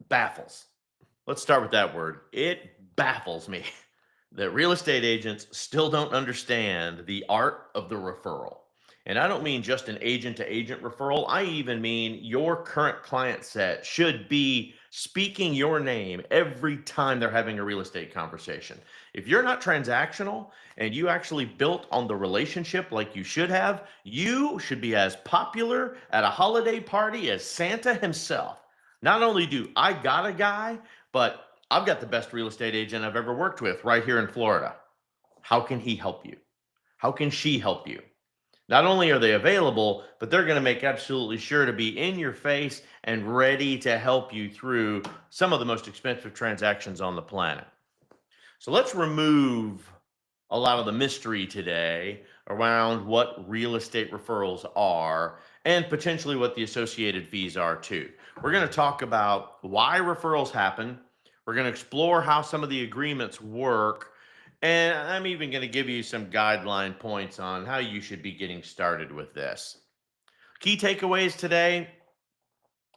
Baffles. Let's start with that word. It baffles me that real estate agents still don't understand the art of the referral. And I don't mean just an agent to agent referral. I even mean your current client set should be speaking your name every time they're having a real estate conversation. If you're not transactional and you actually built on the relationship like you should be as popular at a holiday party as Santa himself. Not only do I got a guy, but I've got the best real estate agent I've ever worked with right here in Florida. How can he help you? How can she help you? Not only are they available, but they're going to make absolutely sure to be in your face and ready to help you through some of the most expensive transactions on the planet. So let's remove a lot of the mystery today around what real estate referrals are and potentially what the associated fees are too. We're going to talk about why referrals happen. We're going to explore how some of the agreements work. And I'm even going to give you some guideline points on how you should be getting started with this. Key takeaways today.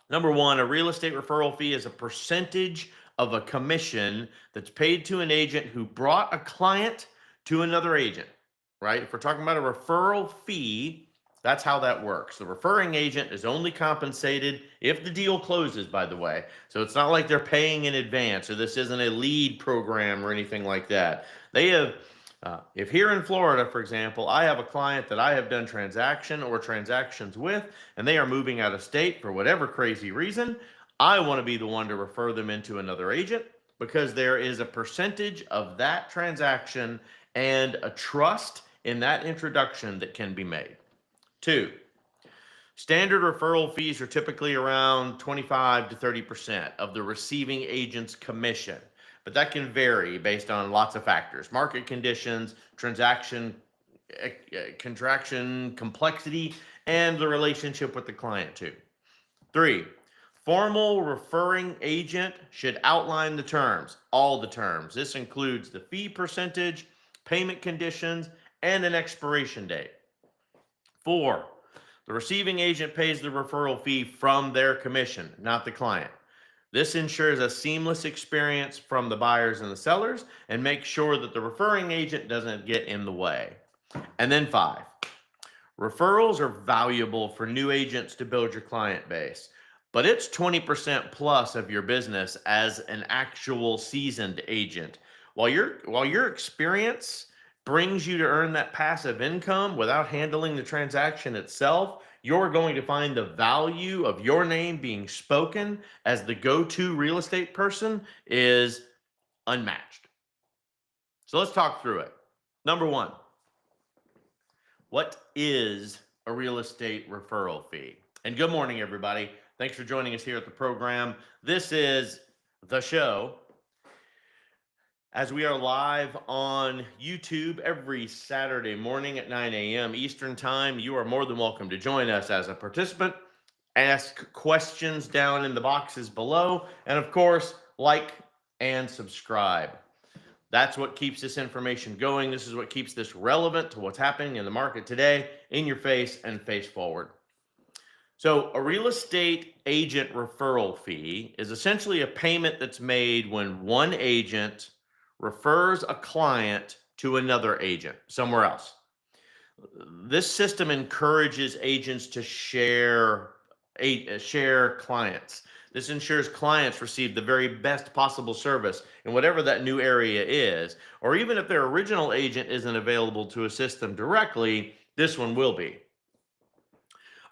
Number one, a real estate referral fee is a percentage of a commission that's paid to an agent who brought a client to another agent, right? If we're talking about a referral fee, that's how that works. The referring agent is only compensated if the deal closes, by the way. So it's not like they're paying in advance or this isn't a lead program or anything like that. They have if here in Florida, for example, I have a client that I have done transaction or transactions with, and they are moving out of state for whatever crazy reason, I want to be the one to refer them into another agent because there is a percentage of that transaction and a trust in that introduction that can be made. Two, standard referral fees are typically around 25 to 30% of the receiving agent's commission, but that can vary based on lots of factors: market conditions, transaction contraction complexity, and the relationship with the client, too. Three, formal referring agent should outline the terms, all the terms. This includes the fee percentage, payment conditions, and an expiration date. Four, the receiving agent pays the referral fee from their commission, not the client. This ensures a seamless experience from the buyers and the sellers and makes sure that the referring agent doesn't get in the way. And then five, referrals are valuable for new agents to build your client base, but it's 20% plus of your business as an actual seasoned agent. While your experience brings you to earn that passive income without handling the transaction itself, you're going to find the value of your name being spoken as the go-to real estate person is unmatched. So let's talk through it. Number one, what is a real estate referral fee? And good morning, everybody. Thanks for joining us here at the program. This is the show as we are live on YouTube every Saturday morning at 9 a.m. Eastern Time. You are more than welcome to join us as a participant. Ask questions down in the boxes below. And of course, like and subscribe. That's what keeps this information going. This is what keeps this relevant to what's happening in the market today, in your face and face forward. So a real estate agent referral fee is essentially a payment that's made when one agent refers a client to another agent somewhere else. This system encourages agents to share clients. This ensures clients receive the very best possible service in whatever that new area is, or even if their original agent isn't available to assist them directly, this one will be.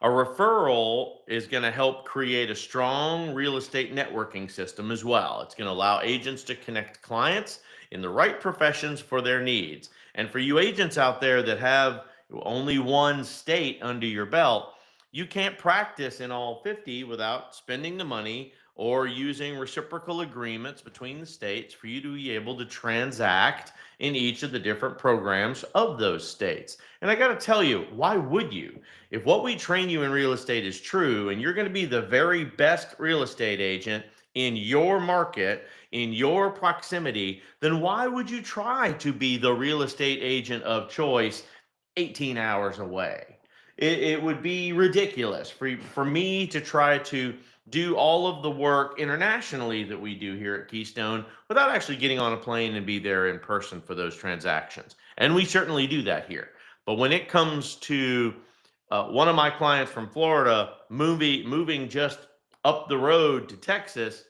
A referral is going to help create a strong real estate networking system as well. It's going to allow agents to connect clients in the right professions for their needs. And for you agents out there that have only one state under your belt, you can't practice in all 50 without spending the money or using reciprocal agreements between the states for you to be able to transact in each of the different programs of those states. And I got to tell you, why would you? If what we train you in real estate is true and you're going to be the very best real estate agent in your market, in your proximity, then why would you try to be the real estate agent of choice 18 hours away? It would be ridiculous for me to try to do all of the work internationally that we do here at Keystone without actually getting on a plane and be there in person for those transactions. And we certainly do that here. But when it comes to one of my clients from Florida moving just up the road to Texas,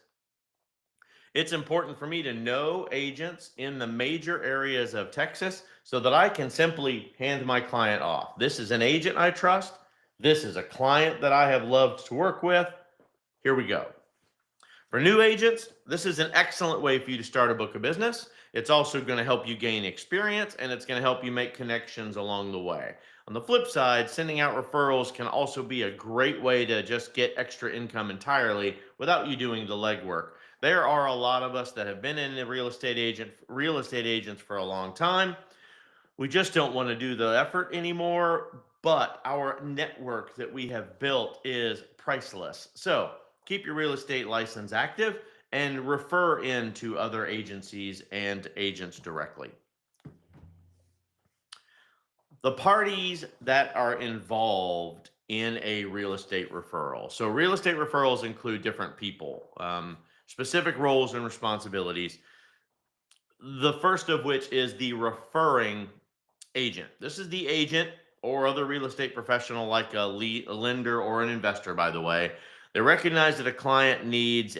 it's important for me to know agents in the major areas of Texas so that I can simply hand my client off. This is an agent I trust. This is a client that I have loved to work with. Here we go. For new agents, this is an excellent way for you to start a book of business. It's also going to help you gain experience and it's going to help you make connections along the way. On the flip side, sending out referrals can also be a great way to just get extra income entirely without you doing the legwork. There are a lot of us that have been in the real estate agents for a long time. We just don't want to do the effort anymore, but our network that we have built is priceless. So keep your real estate license active and refer into other agencies and agents directly. The parties that are involved in a real estate referral. So real estate referrals include different people, specific roles and responsibilities. The first of which is the referring agent. This is the agent or other real estate professional like a lender or an investor, by the way. They recognize that a client needs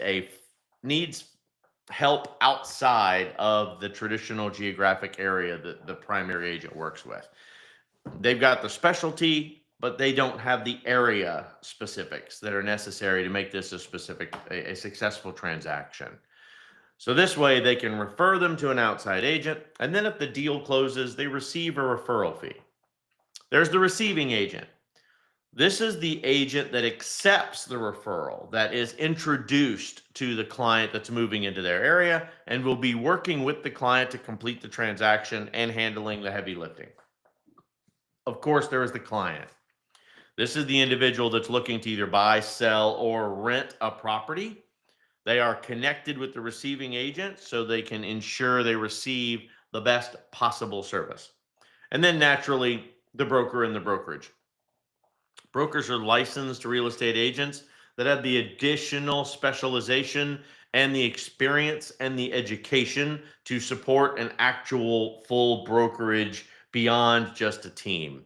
help outside of the traditional geographic area that the primary agent works with. They've got the specialty, but they don't have the area specifics that are necessary to make this a successful transaction. So this way they can refer them to an outside agent, and then if the deal closes, they receive a referral fee. There's the receiving agent. This is the agent that accepts the referral, that is introduced to the client that's moving into their area and will be working with the client to complete the transaction and handling the heavy lifting. Of course, there is the client. This is the individual that's looking to either buy, sell, or rent a property. They are connected with the receiving agent so they can ensure they receive the best possible service. And then naturally, the broker and the brokerage. Brokers are licensed real estate agents that have the additional specialization and the experience and the education to support an actual full brokerage beyond just a team.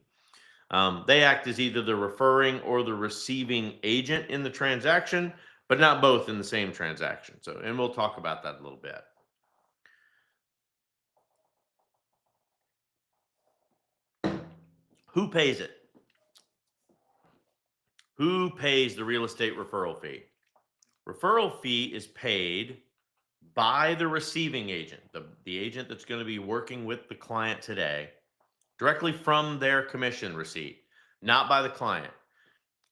They act as either the referring or the receiving agent in the transaction, but not both in the same transaction. So, and we'll talk about that a little bit. Who pays it? Who pays the real estate referral fee? Referral fee is paid by the receiving agent, the agent that's going to be working with the client today, directly from their commission receipt, not by the client.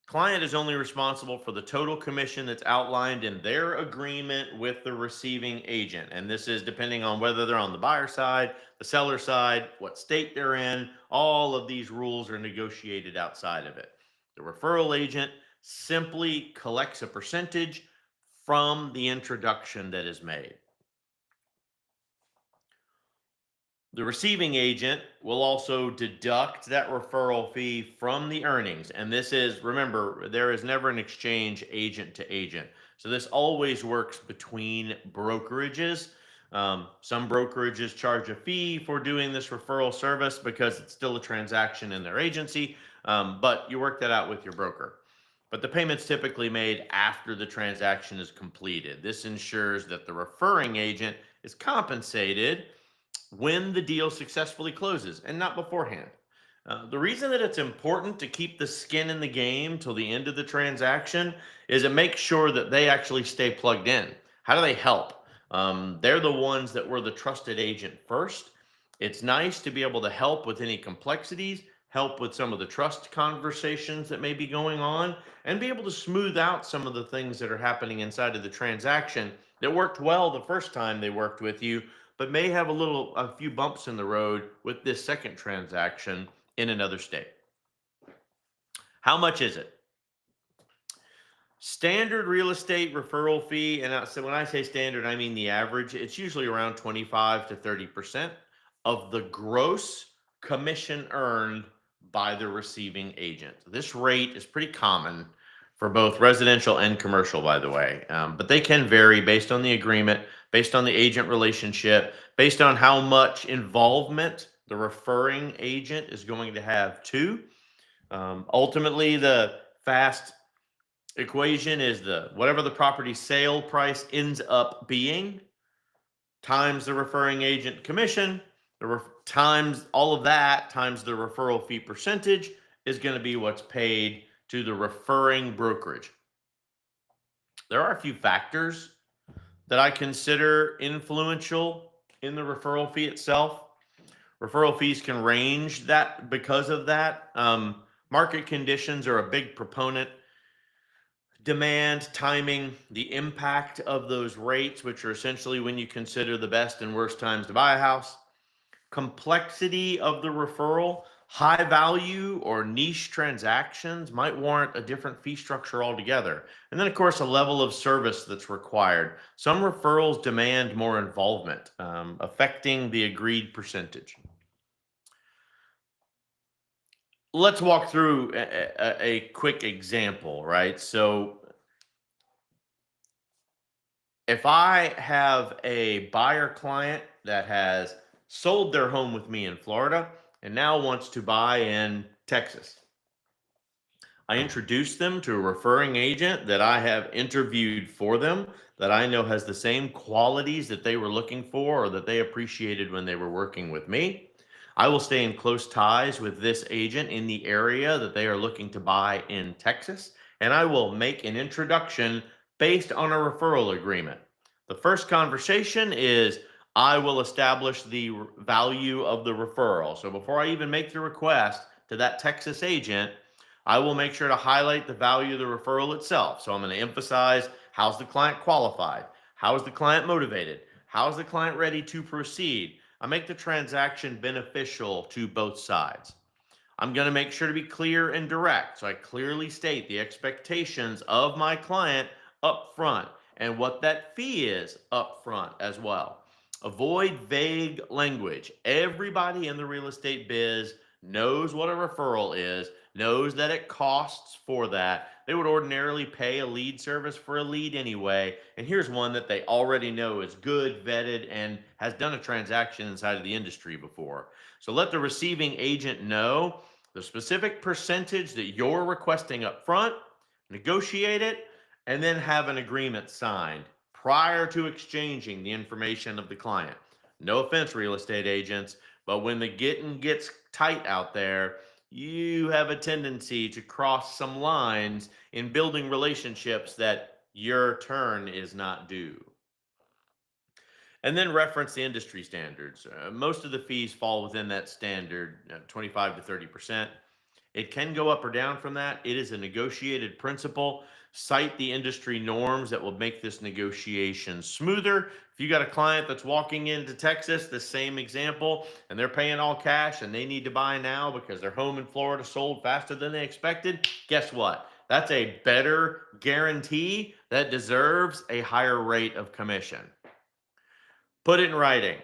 Client is only responsible for the total commission that's outlined in their agreement with the receiving agent. And this is depending on whether they're on the buyer side, the seller side, what state they're in. All of these rules are negotiated outside of it. The referral agent simply collects a percentage from the introduction that is made. The receiving agent will also deduct that referral fee from the earnings. And this is, remember, there is never an exchange agent to agent. So this always works between brokerages. Some brokerages charge a fee for doing this referral service because it's still a transaction in their agency, but you work that out with your broker. But the payment's typically made after the transaction is completed. This ensures that the referring agent is compensated when the deal successfully closes and not beforehand. The reason that it's important to keep the skin in the game till the end of the transaction is it makes sure that they actually stay plugged in. How do they help? They're the ones that were the trusted agent first. It's nice to be able to help with any complexities, help with some of the trust conversations that may be going on, and be able to smooth out some of the things that are happening inside of the transaction that worked well the first time they worked with you, but may have a few bumps in the road with this second transaction in another state. How much is it? Standard real estate referral fee, and so when I say standard, I mean the average. It's usually around 25 to 30% of the gross commission earned by the receiving agent. This rate is pretty common for both residential and commercial, by the way. But they can vary based on the agreement, based on the agent relationship, based on how much involvement the referring agent is going to have too. Ultimately, the fast equation is the whatever the property sale price ends up being times the referring agent commission, times all of that times the referral fee percentage is going to be what's paid to the referring brokerage. There are a few factors that I consider influential in the referral fee itself. Referral fees can range that because of that. Market conditions are a big proponent. Demand, timing, the impact of those rates, which are essentially when you consider the best and worst times to buy a house, complexity of the referral, high value or niche transactions might warrant a different fee structure altogether. And then, of course, a level of service that's required. Some referrals demand more involvement, affecting the agreed percentage. Let's walk through a quick example, right? So, if I have a buyer client that has sold their home with me in Florida and now wants to buy in Texas, I introduce them to a referring agent that I have interviewed for them that I know has the same qualities that they were looking for or that they appreciated when they were working with me. I will stay in close ties with this agent in the area that they are looking to buy in Texas, and I will make an introduction based on a referral agreement. The first conversation is I will establish the value of the referral. So before I even make the request to that Texas agent, I will make sure to highlight the value of the referral itself. So I'm going to emphasize how's the client qualified? How is the client motivated? How is the client ready to proceed? I make the transaction beneficial to both sides. I'm going to make sure to be clear and direct. So I clearly state the expectations of my client up front and what that fee is up front as well. Avoid vague language. Everybody in the real estate biz knows what a referral is, knows that it costs for that. They would ordinarily pay a lead service for a lead anyway. And here's one that they already know is good, vetted, and has done a transaction inside of the industry before. So let the receiving agent know the specific percentage that you're requesting up front, negotiate it, and then have an agreement signed prior to exchanging the information of the client. No offense, real estate agents, but when the getting gets tight out there, you have a tendency to cross some lines in building relationships that your turn is not due. And then reference the industry standards. Most of the fees fall within that standard, 25 to 30%. It can go up or down from that. It is a negotiated principle. Cite the industry norms that will make this negotiation smoother. If you got a client that's walking into Texas, the same example, and they're paying all cash and they need to buy now because their home in Florida sold faster than they expected, guess what? That's a better guarantee that deserves a higher rate of commission. Put it in writing.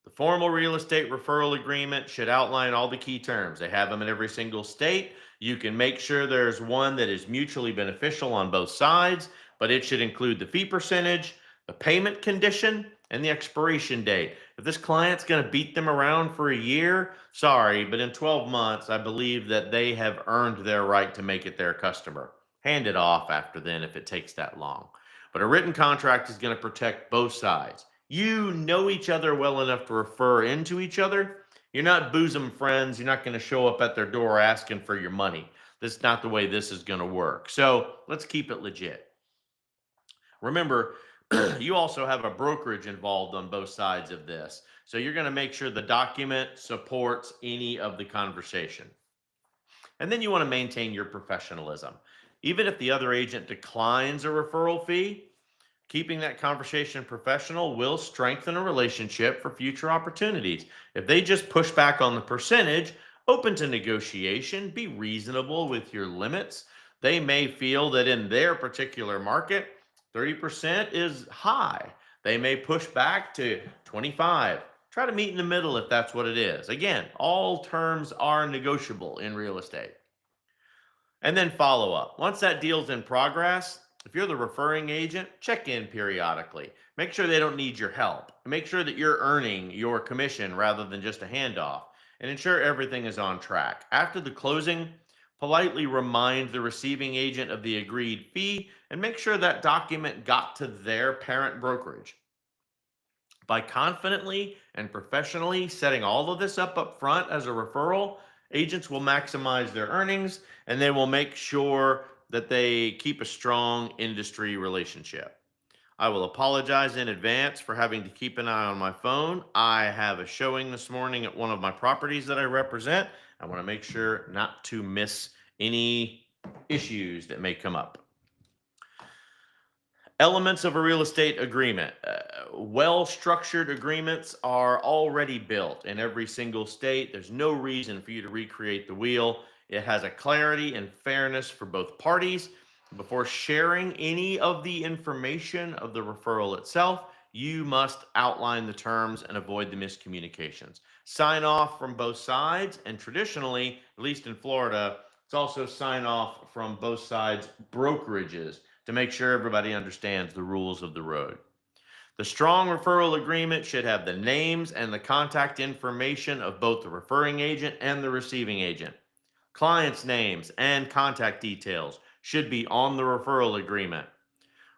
The formal real estate referral agreement should outline all the key terms. They have them in every single state. You can make sure there's one that is mutually beneficial on both sides, but it should include the fee percentage, the payment condition, and the expiration date. If this client's going to beat them around for a year, sorry, but in 12 months, I believe that they have earned their right to make it their customer. Hand it off after then if it takes that long. But a written contract is going to protect both sides. You know each other well enough to refer into each other. You're not bosom friends. You're not going to show up at their door asking for your money. That's not the way this is going to work. So let's keep it legit. Remember, you also have a brokerage involved on both sides of this. So you're going to make sure the document supports any of the conversation. And then you want to maintain your professionalism. Even if the other agent declines a referral fee, keeping that conversation professional will strengthen a relationship for future opportunities. If they just push back on the percentage, open to negotiation, be reasonable with your limits. They may feel that in their particular market, 30% is high. They may push back to 25. Try to meet in the middle if that's what it is. Again, all terms are negotiable in real estate. And then follow up. Once that deal's in progress, if you're the referring agent, check in periodically. Make sure they don't need your help. Make sure that you're earning your commission rather than just a handoff, and ensure everything is on track. After the closing, politely remind the receiving agent of the agreed fee and make sure that document got to their parent brokerage. By confidently and professionally setting all of this up front as a referral, agents will maximize their earnings and they will make sure that they keep a strong industry relationship. I will apologize in advance for having to keep an eye on my phone. I have a showing this morning at one of my properties that I represent. I want to make sure not to miss any issues that may come up. Elements of a real estate agreement. Well structured agreements are already built in every single state. There's no reason for you to recreate the wheel. It has a clarity and fairness for both parties. Before sharing any of the information of the referral itself, you must outline the terms and avoid the miscommunications. Sign off from both sides, and traditionally, at least in Florida, it's also sign off from both sides' brokerages to make sure everybody understands the rules of the road. The strong referral agreement should have the names and the contact information of both the referring agent and the receiving agent. Clients' names and contact details should be on the referral agreement.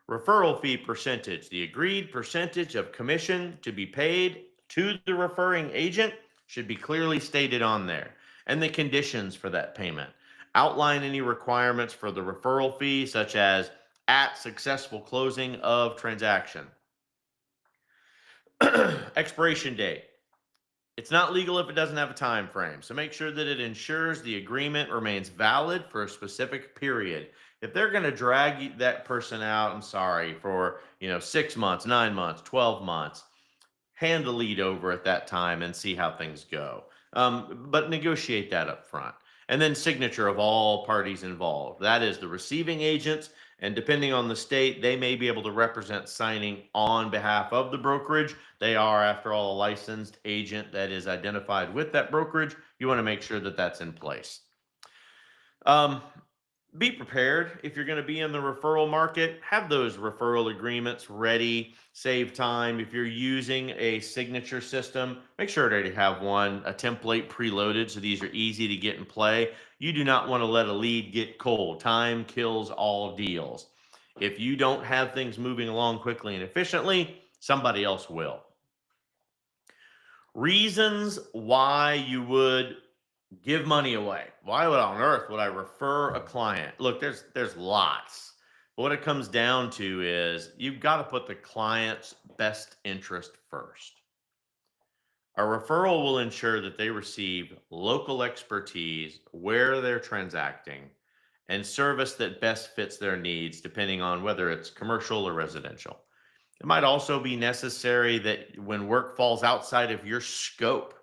Referral fee percentage, the agreed percentage of commission to be paid to the referring agent, should be clearly stated on there, and the conditions for that payment. Outline any requirements for the referral fee, such as at successful closing of transaction. Expiration date. It's not legal if it doesn't have a time frame, so make sure that it ensures the agreement remains valid for a specific period. If they're going to drag that person out, I'm sorry, for 6 months, 9 months, 12 months, hand the lead over at that time and see how things go. But negotiate that up front. And then signature of all parties involved. That is the receiving agents, and depending on the state, they may be able to represent signing on behalf of the brokerage. They are, after all, a licensed agent that is identified with that brokerage. You want to make sure that that's in place. Be prepared if you're going to be in the referral market. Have those referral agreements ready. Save time. If you're using a signature system, make sure to already have one, a template preloaded, so these are easy to get in play. You do not want to let a lead get cold. Time kills all deals. If you don't have things moving along quickly and efficiently, somebody else will. Reasons why you would give money away. Why on earth would I refer a client? Look, there's lots. But what it comes down to is you've got to put the client's best interest first. A referral will ensure that they receive local expertise where they're transacting and service that best fits their needs, depending on whether it's commercial or residential. It might also be necessary that when work falls outside of your scope,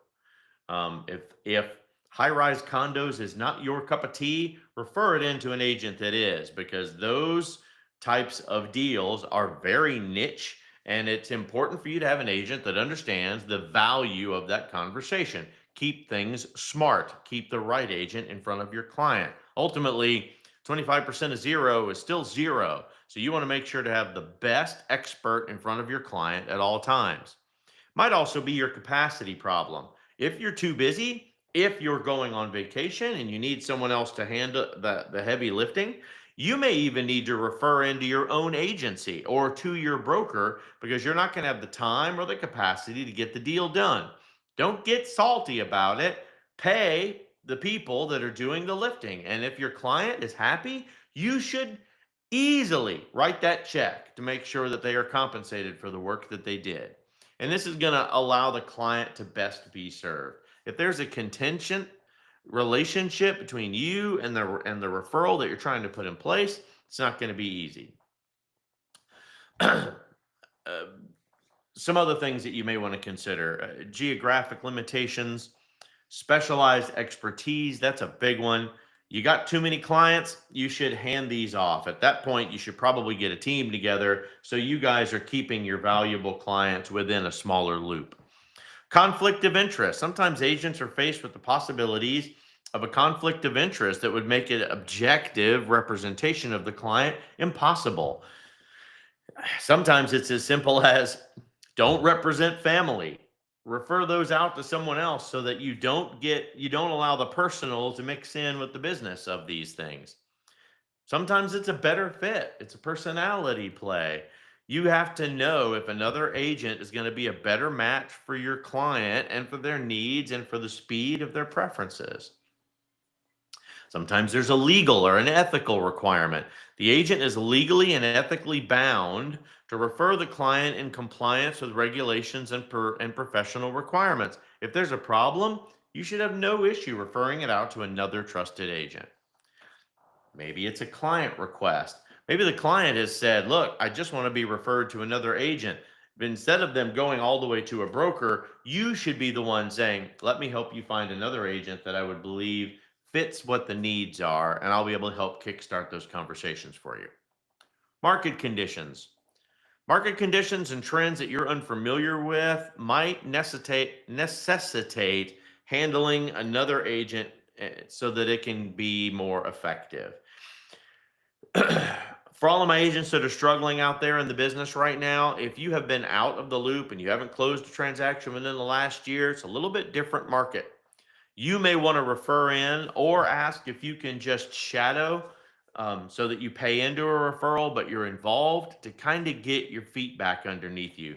if high-rise condos is not your cup of tea, refer it into an agent that is, because those types of deals are very niche, and it's important for you to have an agent that understands the value of that conversation. Keep things smart. Keep the right agent in front of your client. Ultimately, 25% of zero is still zero. So you want to make sure to have the best expert in front of your client at all times. Might also be your capacity problem. If you're too busy, if you're going on vacation and you need someone else to handle the heavy lifting, you may even need to refer into your own agency or to your broker because you're not going to have the time or the capacity to get the deal done. Don't get salty about it. Pay the people that are doing the lifting. And if your client is happy, you should easily write that check to make sure that they are compensated for the work that they did. And this is going to allow the client to best be served. If there's a contention relationship between you and the referral that you're trying to put in place, it's not going to be easy. Some other things that you may want to consider: geographic limitations, specialized expertise. That's a big one. You got too many clients, you should hand these off. At that point, you should probably get a team together so you guys are keeping your valuable clients within a smaller loop. Conflict of interest. Sometimes agents are faced with the possibilities of a conflict of interest that would make it objective representation of the client impossible. Sometimes it's as simple as don't represent family. Refer those out to someone else so that you don't allow the personal to mix in with the business of these things. Sometimes it's a better fit. It's a personality play. You have to know if another agent is going to be a better match for your client and for their needs and for the speed of their preferences. Sometimes there's a legal or an ethical requirement. The agent is legally and ethically bound to refer the client in compliance with regulations and professional requirements. If there's a problem, you should have no issue referring it out to another trusted agent. Maybe it's a client request. Maybe the client has said, look, I just want to be referred to another agent. But instead of them going all the way to a broker, you should be the one saying, let me help you find another agent that I would believe fits what the needs are, and I'll be able to help kickstart those conversations for you. Market conditions. Market conditions and trends that you're unfamiliar with might necessitate handling another agent so that it can be more effective. For all of my agents that are struggling out there in the business right now, if you have been out of the loop and you haven't closed a transaction within the last year, it's a little bit different market. You may want to refer in or ask if you can just shadow so that you pay into a referral, but you're involved to kind of get your feet back underneath you.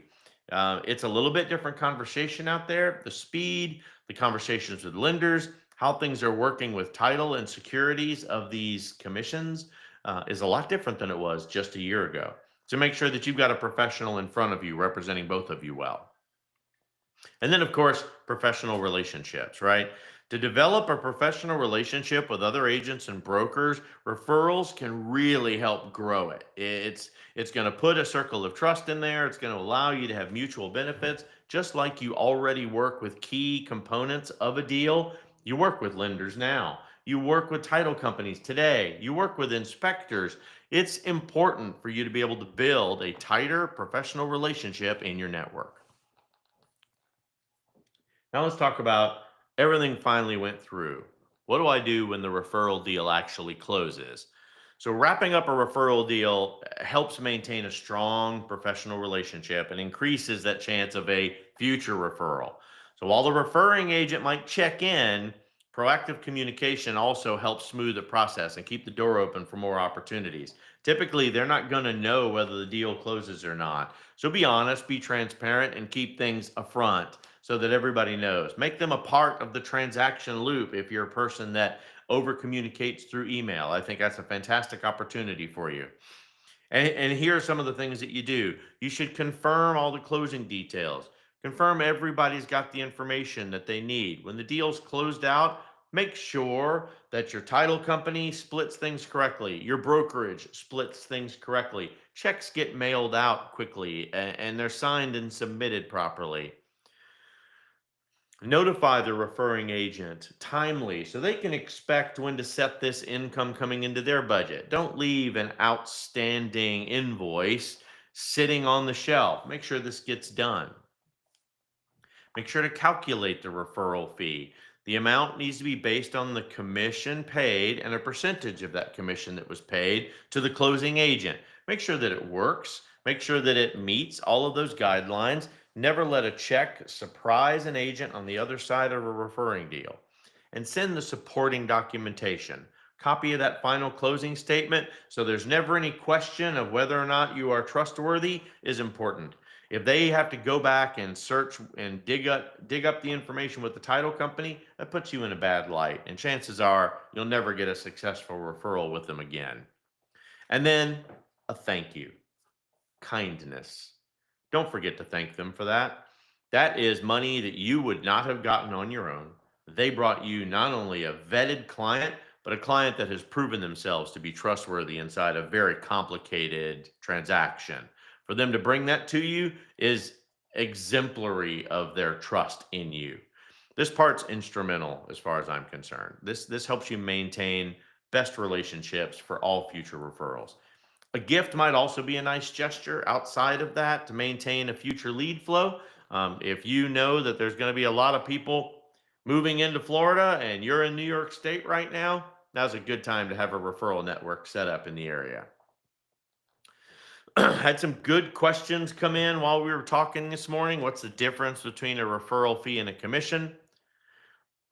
It's a little bit different conversation out there. The speed, the conversations with lenders, how things are working with title and securities of these commissions is a lot different than it was just a year ago. So make sure that you've got a professional in front of you representing both of you well. And then, of course, professional relationships, right? To develop a professional relationship with other agents and brokers, referrals can really help grow it. It's going to put a circle of trust in there. It's going to allow you to have mutual benefits, just like you already work with key components of a deal. You work with lenders now. You work with title companies today. You work with inspectors. It's important for you to be able to build a tighter professional relationship in your network. Now let's talk about everything finally went through. What do I do when the referral deal actually closes? So, wrapping up a referral deal helps maintain a strong professional relationship and increases that chance of a future referral. So, while the referring agent might check in, proactive communication also helps smooth the process and keep the door open for more opportunities. Typically, they're not going to know whether the deal closes or not. So, be honest, be transparent, and keep things upfront so that everybody knows. Make them a part of the transaction loop if you're a person that over communicates through email. I think that's a fantastic opportunity for you. And here are some of the things that you do. You should confirm all the closing details. Confirm everybody's got the information that they need. When the deal's closed out, make sure that your title company splits things correctly. Your brokerage splits things correctly. Checks get mailed out quickly and they're signed and submitted properly. Notify the referring agent timely so they can expect when to set this income coming into their budget. Don't leave an outstanding invoice sitting on the shelf. Make sure this gets done. Make sure to calculate the referral fee. The amount needs to be based on the commission paid and a percentage of that commission that was paid to the closing agent. Make sure that it works. Make sure that it meets all of those guidelines. Never let a check surprise an agent on the other side of a referring deal. And send the supporting documentation. Copy of that final closing statement so there's never any question of whether or not you are trustworthy is important. If they have to go back and search and dig up the information with the title company, that puts you in a bad light. And chances are you'll never get a successful referral with them again. And then a thank you, kindness. Don't forget to thank them for that. That is money that you would not have gotten on your own. They brought you not only a vetted client, but a client that has proven themselves to be trustworthy inside a very complicated transaction. For them to bring that to you is exemplary of their trust in you. This part's instrumental as far as I'm concerned. This helps you maintain best relationships for all future referrals. A gift might also be a nice gesture outside of that to maintain a future lead flow. If you know that there's going to be a lot of people Moving into Florida and you're in New York State right now, now's a good time to have a referral network set up in the area. Had some good questions come in while we were talking this morning. What's the difference between a referral fee and a commission?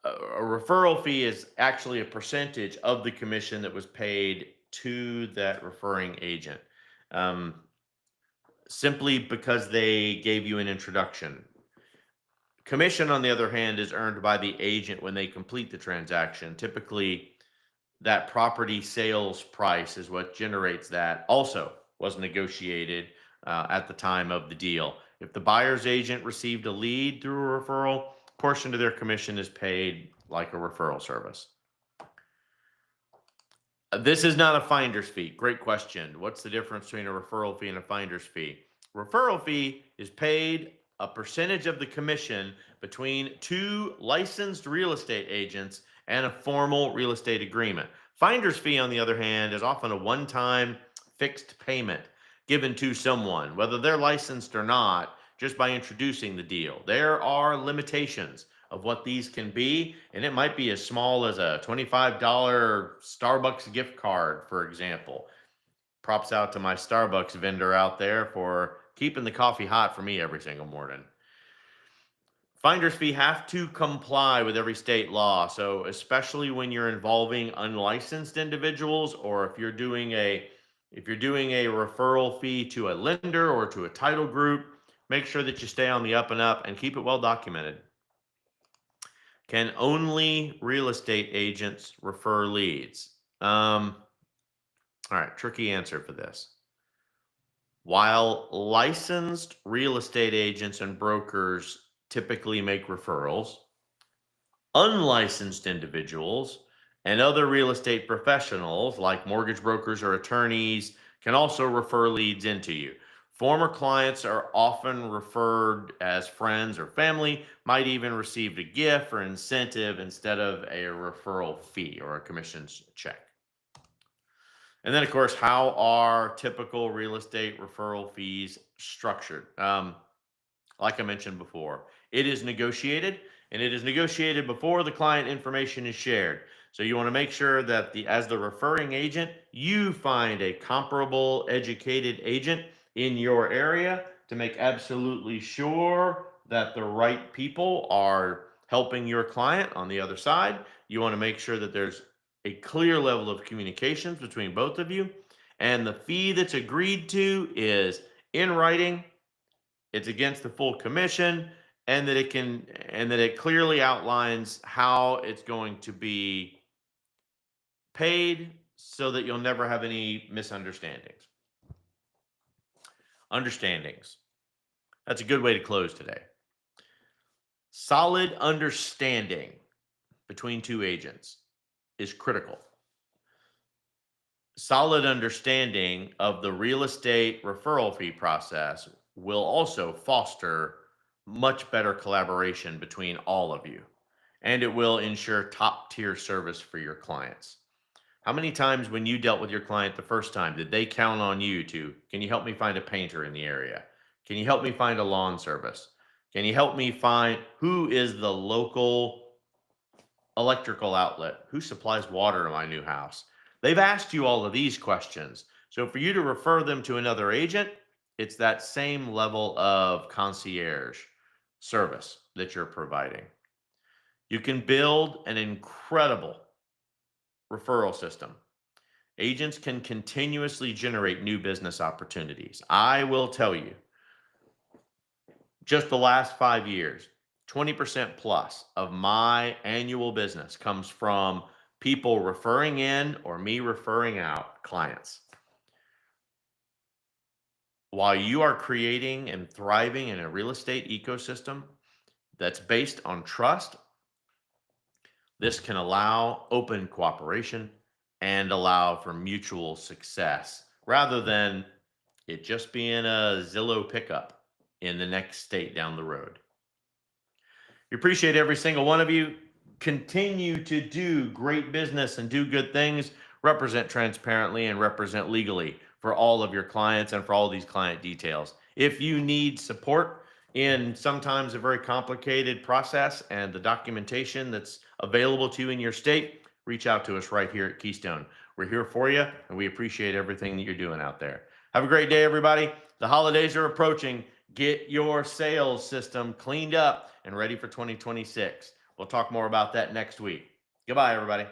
A referral fee is actually a percentage of the commission that was paid to that referring agent, um, simply because they gave you an introduction. Commission, on the other hand, is earned by the agent when they complete the transaction. Typically, that property sales price is what generates that. Also, was negotiated at the time of the deal. If the buyer's agent received a lead through a referral, portion of their commission is paid like a referral service. This is not a finder's fee. Great question. What's the difference between a referral fee and a finder's fee? Referral fee is paid a percentage of the commission between two licensed real estate agents and a formal real estate agreement. Finder's fee, on the other hand, is often a one-time fixed payment given to someone, whether they're licensed or not, just by introducing the deal. There are limitations of what these can be, and it might be as small as a $25 Starbucks gift card, for example. Props out to my Starbucks vendor out there for keeping the coffee hot for me every single morning. Finder's fee have to comply with every state law. So especially when you're involving unlicensed individuals, or if you're doing a referral fee to a lender or to a title group, make sure that you stay on the up and up and keep it well documented. Can only real estate agents refer leads? All right, tricky answer for this. While licensed real estate agents and brokers typically make referrals, unlicensed individuals and other real estate professionals like mortgage brokers or attorneys can also refer leads into you. Former clients are often referred as friends or family, might even receive a gift or incentive instead of a referral fee or a commissions check. And then, of course, how are typical real estate referral fees structured? Like I mentioned before, it is negotiated, and it is negotiated before the client information is shared. So you want to make sure that as the referring agent, you find a comparable educated agent in your area to make absolutely sure that the right people are helping your client on the other side. You want to make sure that there's a clear level of communications between both of you, and the fee that's agreed to is in writing, it's against the full commission, and that it clearly outlines how it's going to be paid so that you'll never have any misunderstandings. Understandings. That's a good way to close today. Solid understanding between two agents is critical. Solid understanding of the real estate referral fee process will also foster much better collaboration between all of you, and it will ensure top tier service for your clients. How many times when you dealt with your client the first time did they count on you to, can you help me find a painter in the area? Can you help me find a lawn service? Can you help me find who is the local electrical outlet? Who supplies water to my new house? They've asked you all of these questions. So for you to refer them to another agent, it's that same level of concierge service that you're providing. You can build an incredible referral system. Agents can continuously generate new business opportunities. I will tell you, just the last 5 years, 20% plus of my annual business comes from people referring in or me referring out clients. While you are creating and thriving in a real estate ecosystem that's based on trust, this can allow open cooperation and allow for mutual success rather than it just being a Zillow pickup in the next state down the road. We appreciate every single one of you. Continue to do great business and do good things. Represent transparently and represent legally for all of your clients and for all these client details. If you need support in sometimes a very complicated process and the documentation that's available to you in your state, reach out to us right here at Keystone. We're here for you, and we appreciate everything that you're doing out there. Have a great day, everybody. The holidays are approaching. Get your sales system cleaned up and ready for 2026. We'll talk more about that next week. Goodbye, everybody.